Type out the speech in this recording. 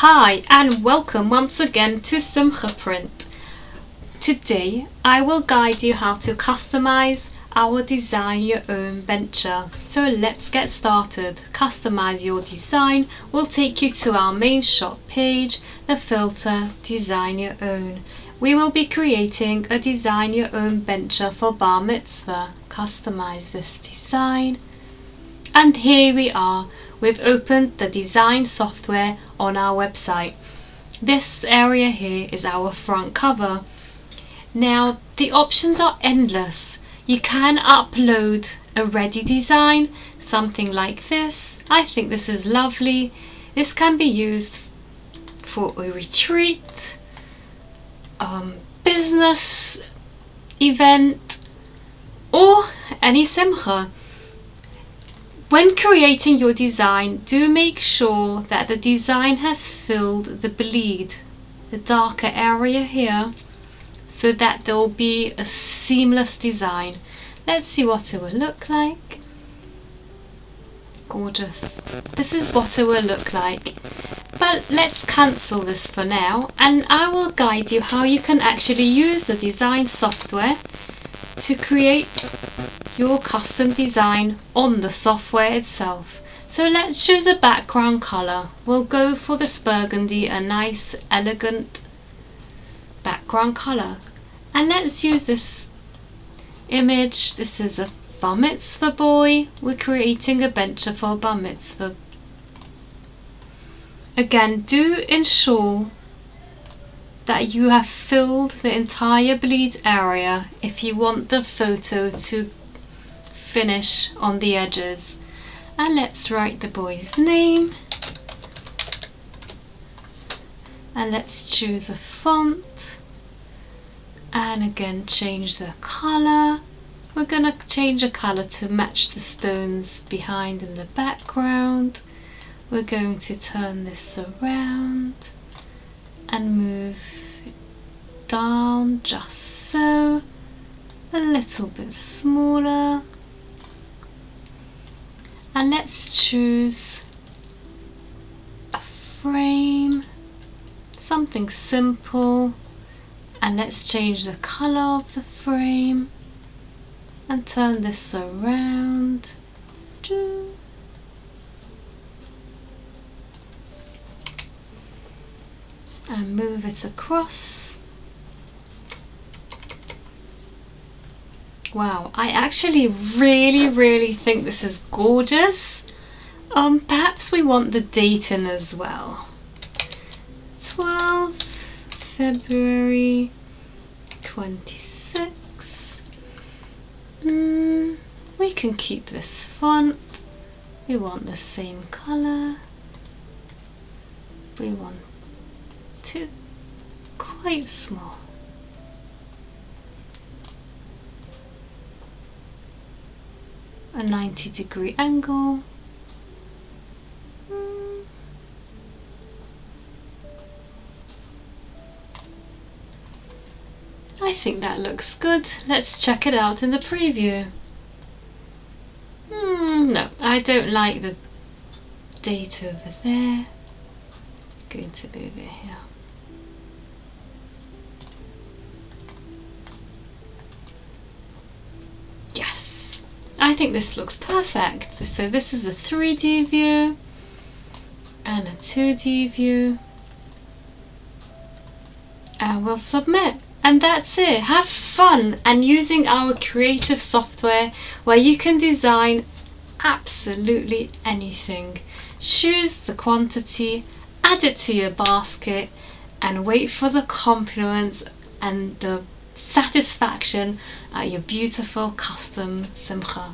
Hi and welcome once again to SimchaPrint. Today I will guide you how to customize our design your own venture. So let's get started. Customize your design will take you to our main shop page, the filter design your own. We will be creating a design your own venture for bar mitzvah. Customize this design. And here we are. We've opened the design software on our website. This area here is our front cover. Now the options are endless. You can upload a ready design, something like this. I think this is lovely. This can be used for a retreat, business event, or any simcha. When creating your design, do make sure that the design has filled the bleed, the darker area here, so that there will be a seamless design. Let's see what it will look like. Gorgeous. This is what it will look like. But let's cancel this for now, and I will guide you how you can actually use the design software to create your custom design on the software itself. So let's choose a background color. We'll go for this burgundy, a nice elegant background color. And let's use this image. This is a bar mitzvah boy. We're creating a venture for bar mitzvah. Again, do ensure that you have filled the entire bleed area if you want the photo to finish on the edges. And let's write the boy's name, and let's choose a font, and again change the color. We're gonna change the color to match the stones behind in the background. We're going to turn this around and move it down just so, a little bit smaller. And let's choose a frame, something simple, and let's change the color of the frame and turn this around. And move it across. Wow, I actually really think this is gorgeous. Perhaps we want the date in as well. 12 February 26. We can keep this font. We want the same color. We want it quite small. A 90-degree angle. I think that looks good. Let's check it out in the preview. No, I don't like the date over there. Going to move it here. Yes, I think this looks perfect. So this is a 3D view and a 2D view, and we'll submit. And that's it. Have fun and using our creative software where you can design absolutely anything. Choose the quantity, add it to your basket, and wait for the compliments and the satisfaction at your beautiful custom simcha.